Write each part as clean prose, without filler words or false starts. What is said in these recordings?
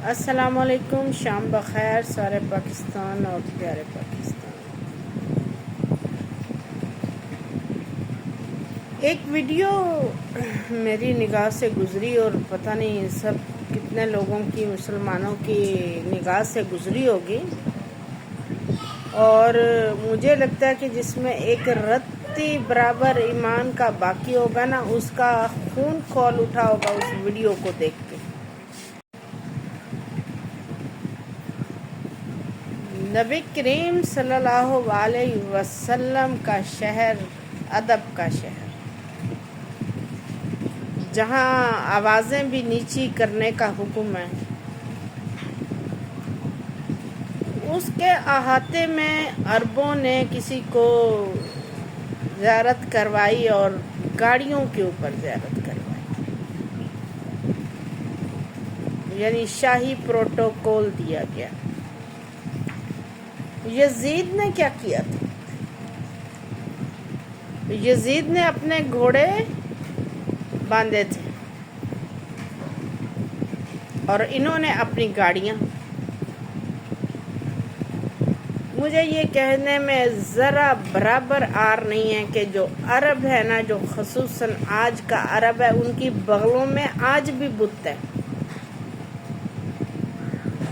السلام علیکم، شام بخیر سارے پاکستان اور پیارے پاکستان۔ ایک ویڈیو میری نگاہ سے گزری اور پتہ نہیں سب کتنے لوگوں کی، مسلمانوں کی نگاہ سے گزری ہوگی، اور مجھے لگتا ہے کہ جس میں ایک رتی برابر ایمان کا باقی ہوگا نا، اس کا خون کھول اٹھا ہوگا اس ویڈیو کو دیکھ کے۔ نبی کریم صلی اللہ علیہ وسلم کا شہر، ادب کا شہر، جہاں آوازیں بھی نیچی کرنے کا حکم ہے، اس کے احاطے میں عربوں نے کسی کو زیارت کروائی اور گاڑیوں کے اوپر زیارت کروائی، یعنی شاہی پروٹوکول دیا گیا۔ یزید نے کیا کیا تھا؟ یزید نے اپنے گھوڑے باندھے تھے اور انہوں نے اپنی گاڑیاں۔ مجھے یہ کہنے میں ذرا برابر آر نہیں ہے کہ جو عرب ہے نا، جو خصوصاً آج کا عرب ہے، ان کی بغلوں میں آج بھی بت ہے۔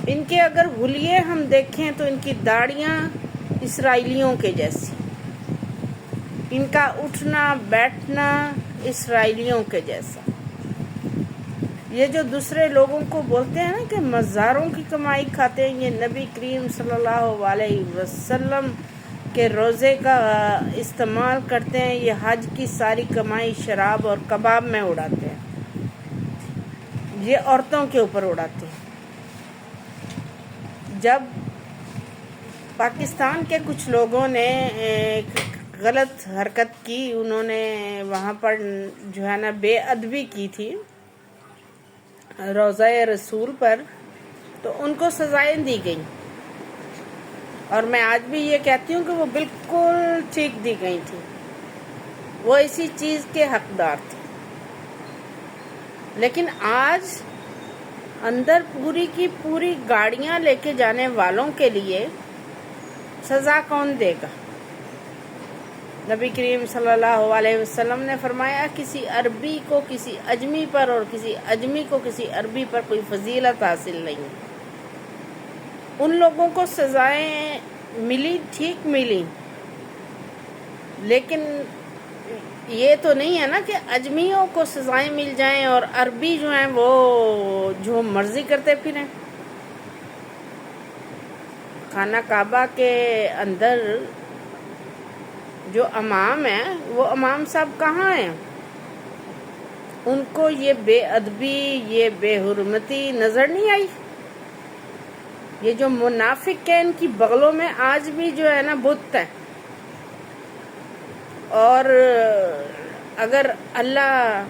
ان کے اگر حلیے ہم دیکھیں تو ان کی داڑیاں اسرائیلیوں کے جیسی، ان کا اٹھنا بیٹھنا اسرائیلیوں کے جیسا۔ یہ جو دوسرے لوگوں کو بولتے ہیں نا کہ مزاروں کی کمائی کھاتے ہیں، یہ نبی کریم صلی اللہ علیہ وسلم کے روزے کا استعمال کرتے ہیں، یہ حج کی ساری کمائی شراب اور کباب میں اڑاتے ہیں، یہ عورتوں کے اوپر اڑاتے ہیں۔ جب پاکستان کے کچھ لوگوں نے غلط حرکت کی، انہوں نے وہاں پر جو ہے نا بے ادبی کی تھی روضہ رسول پر، تو ان کو سزائیں دی گئیں، اور میں آج بھی یہ کہتی ہوں کہ وہ بالکل ٹھیک دی گئی تھی، وہ اسی چیز کے حقدار تھے۔ لیکن آج اندر پوری کی پوری گاڑیاں لے کے جانے والوں کے لیے سزا کون دے گا؟ نبی کریم صلی اللہ علیہ وسلم نے فرمایا کسی عربی کو کسی اجمی پر اور کسی اجمی کو کسی عربی پر کوئی فضیلت حاصل نہیں۔ ان لوگوں کو سزائیں ملی، ٹھیک ملی، لیکن یہ تو نہیں ہے نا کہ اجمیوں کو سزائیں مل جائیں اور عربی جو ہیں وہ جو مرضی کرتے پھریں۔ خانہ کعبہ کے اندر جو امام ہیں، وہ امام صاحب کہاں ہیں؟ ان کو یہ بے ادبی، یہ بے حرمتی نظر نہیں آئی؟ یہ جو منافق ہیں، ان کی بغلوں میں آج بھی جو ہے نا بت ہے، اور اگر اللہ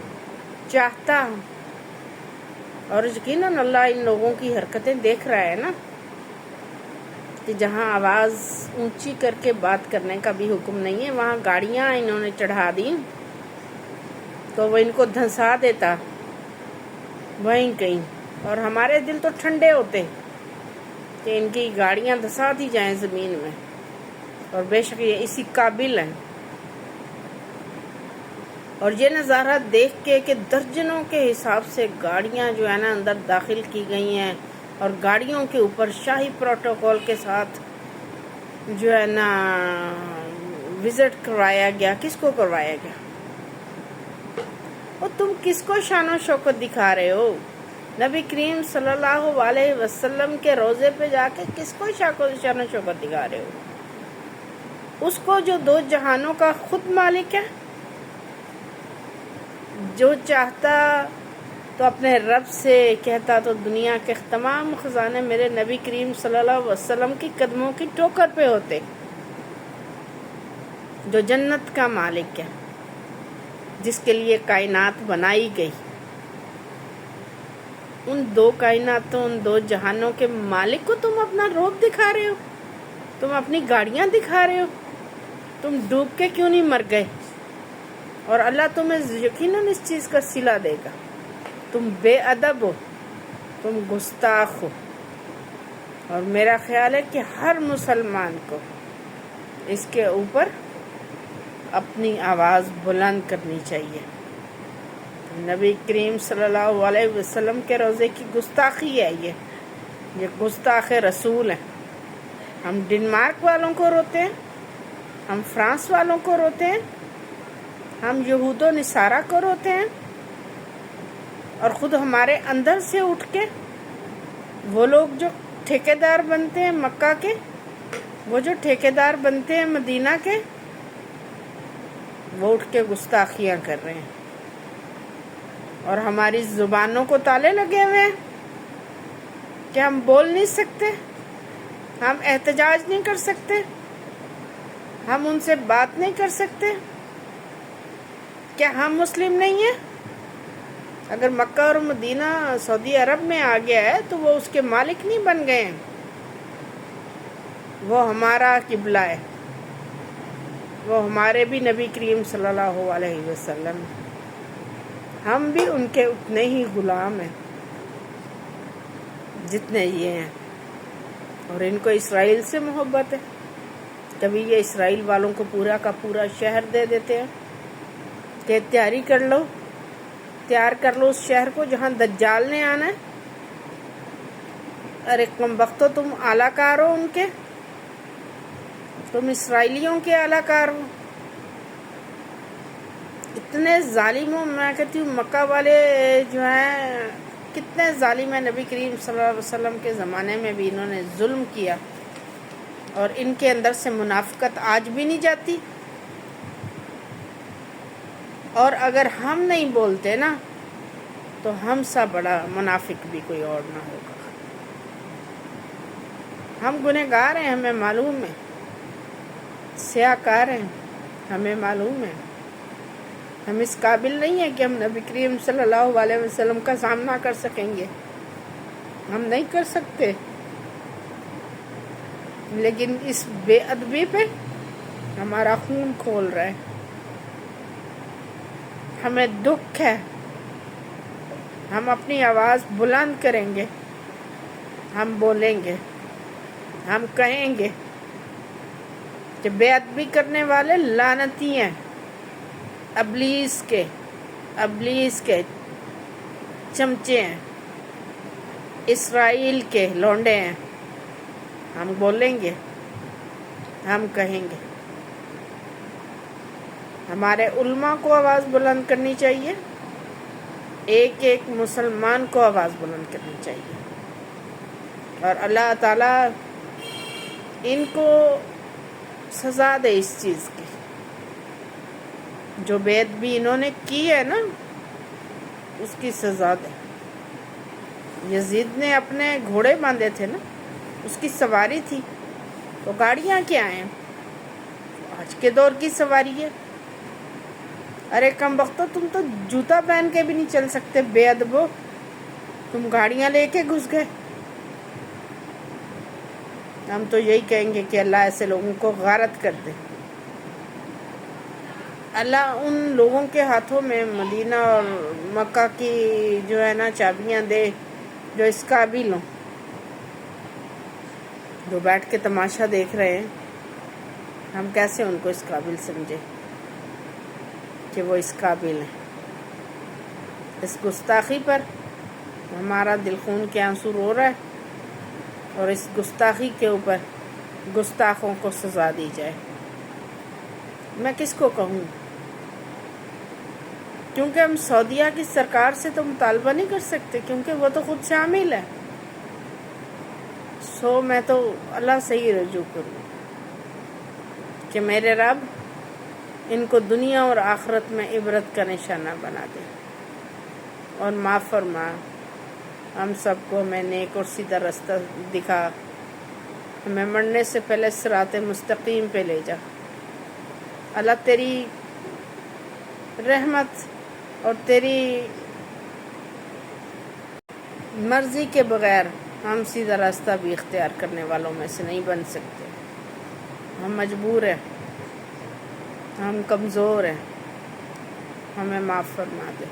چاہتا، اور یقیناً اللہ ان لوگوں کی حرکتیں دیکھ رہا ہے نا، کہ جہاں آواز اونچی کر کے بات کرنے کا بھی حکم نہیں ہے، وہاں گاڑیاں انہوں نے چڑھا دیں تو وہ ان کو دھنسا دیتا وہیں کہیں، اور ہمارے دل تو ٹھنڈے ہوتے کہ ان کی گاڑیاں دھسا دی جائیں زمین میں، اور بے شک یہ اسی قابل ہیں۔ اور یہ نظارہ دیکھ کے کہ درجنوں کے حساب سے گاڑیاں جو ہے نا اندر داخل کی گئی ہیں، اور گاڑیوں کے اوپر شاہی پروٹوکول کے ساتھ جو ہے نا وزٹ کروایا گیا۔ کس کو کروایا گیا؟ اور تم کس کو شان و شوکت دکھا رہے ہو؟ نبی کریم صلی اللہ علیہ وسلم کے روزے پہ جا کے کس کو شان و شوکت دکھا رہے ہو؟ اس کو جو دو جہانوں کا خود مالک ہے، جو چاہتا تو اپنے رب سے کہتا تو دنیا کے تمام خزانے میرے نبی کریم صلی اللہ علیہ وسلم کی قدموں کی ٹوکر پہ ہوتے، جو جنت کا مالک ہے، جس کے لیے کائنات بنائی گئی۔ ان دو کائناتوں، ان دو جہانوں کے مالک کو تم اپنا روب دکھا رہے ہو، تم اپنی گاڑیاں دکھا رہے ہو، تم ڈوب کے کیوں نہیں مر گئے؟ اور اللہ تمہیں یقیناً اس چیز کا صلہ دے گا۔ تم بے ادب ہو، تم گستاخ ہو. اور میرا خیال ہے کہ ہر مسلمان کو اس کے اوپر اپنی آواز بلند کرنی چاہیے. نبی کریم صلی اللہ علیہ وسلم کے روزے کی گستاخی ہے یہ گستاخ رسول ہیں. ہم ڈنمارک والوں کو روتے ہیں، ہم فرانس والوں کو روتے ہیں، ہم یہود و نصارہ کو روتے ہیں، اور خود ہمارے اندر سے اٹھ کے وہ لوگ جو ٹھیکیدار بنتے ہیں مکہ کے، وہ جو ٹھیکیدار بنتے ہیں مدینہ کے، وہ اٹھ کے گستاخیاں کر رہے ہیں. اور ہماری زبانوں کو تالے لگے ہوئے ہیں کہ ہم بول نہیں سکتے، ہم احتجاج نہیں کر سکتے، ہم ان سے بات نہیں کر سکتے. کیا ہم مسلم نہیں ہیں؟ اگر مکہ اور مدینہ سعودی عرب میں آ گیا ہے تو وہ اس کے مالک نہیں بن گئے ہیں. وہ ہمارا قبلہ ہے، وہ ہمارے بھی نبی کریم صلی اللہ علیہ وسلم. ہم بھی ان کے اتنے ہی غلام ہیں جتنے یہ ہیں. اور ان کو اسرائیل سے محبت ہے. کبھی یہ اسرائیل والوں کو پورا کا پورا شہر دے دیتے ہیں کہ تیار کر لو اس شہر کو جہاں دجال نے آنا ہے. ارے کم بختو، تم اعلی کار ہو ان کے، تم اسرائیلیوں کے اعلی کار ہو. اتنے ظالم ہو. میں کہتی ہوں مکہ والے جو ہیں کتنے ظالم ہیں. نبی کریم صلی اللہ علیہ وسلم کے زمانے میں بھی انہوں نے ظلم کیا، اور ان کے اندر سے منافقت آج بھی نہیں جاتی. اور اگر ہم نہیں بولتے نا تو ہم سا بڑا منافق بھی کوئی اور نہ ہوگا. ہم گنہگار ہیں، ہمیں معلوم ہے، سیاہ کار ہیں، ہمیں معلوم ہے. ہم اس قابل نہیں ہیں کہ ہم نبی کریم صلی اللہ علیہ وسلم کا سامنا کر سکیں گے. ہم نہیں کر سکتے. لیکن اس بے ادبی پہ ہمارا خون کھول رہا ہے. ہمیں دکھ ہے. ہم اپنی آواز بلند کریں گے، ہم بولیں گے، ہم کہیں گے کہ بے ادبی کرنے والے لعنتی ہیں، ابلیس کے چمچے ہیں، اسرائیل کے لونڈے ہیں. ہم بولیں گے، ہم کہیں گے. ہمارے علماء کو آواز بلند کرنی چاہیے، ایک ایک مسلمان کو آواز بلند کرنی چاہیے. اور اللہ تعالیٰ ان کو سزا دے اس چیز کی. جو بے ادبی انہوں نے کی ہے نا، اس کی سزا دے. یزید نے اپنے گھوڑے باندھے تھے نا، اس کی سواری تھی. تو گاڑیاں کیا ہیں؟ آج کے دور کی سواری ہے. ارے کم بختو، تم تو جوتا پہن کے بھی نہیں چل سکتے. بے ادبو، تم گاڑیاں لے کے گھس گئے. ہم تو یہی کہیں گے کہ اللہ ایسے لوگوں کو غارت کر دے. اللہ ان لوگوں کے ہاتھوں میں مدینہ اور مکہ کی جو ہے نا چابیاں دے جو اس قابل ہوں، جو بیٹھ کے تماشا دیکھ رہے ہیں. ہم کیسے ان کو اس قابل سمجھے کہ وہ اس قابل ہیں؟ اس گستاخی پر ہمارا دل خون کے آنسو رو رہا ہے. اور اس گستاخی کے اوپر گستاخوں کو سزا دی جائے. میں کس کو کہوں؟ کیونکہ ہم سعودیہ کی سرکار سے تو مطالبہ نہیں کر سکتے، کیونکہ وہ تو خود شامل ہے. میں تو اللہ سے ہی رجوع کروں کہ میرے رب ان کو دنیا اور آخرت میں عبرت کا نشانہ بنا دے اور معاف فرما. ہم سب کو ہمیں نیک اور سیدھا راستہ دکھا. ہمیں مرنے سے پہلے صراط مستقیم پہ لے جا. اللہ تیری رحمت اور تیری مرضی کے بغیر ہم سیدھا راستہ بھی اختیار کرنے والوں میں سے نہیں بن سکتے. ہم مجبور ہیں، ہم کمزور ہیں. ہمیں معاف فرما دے.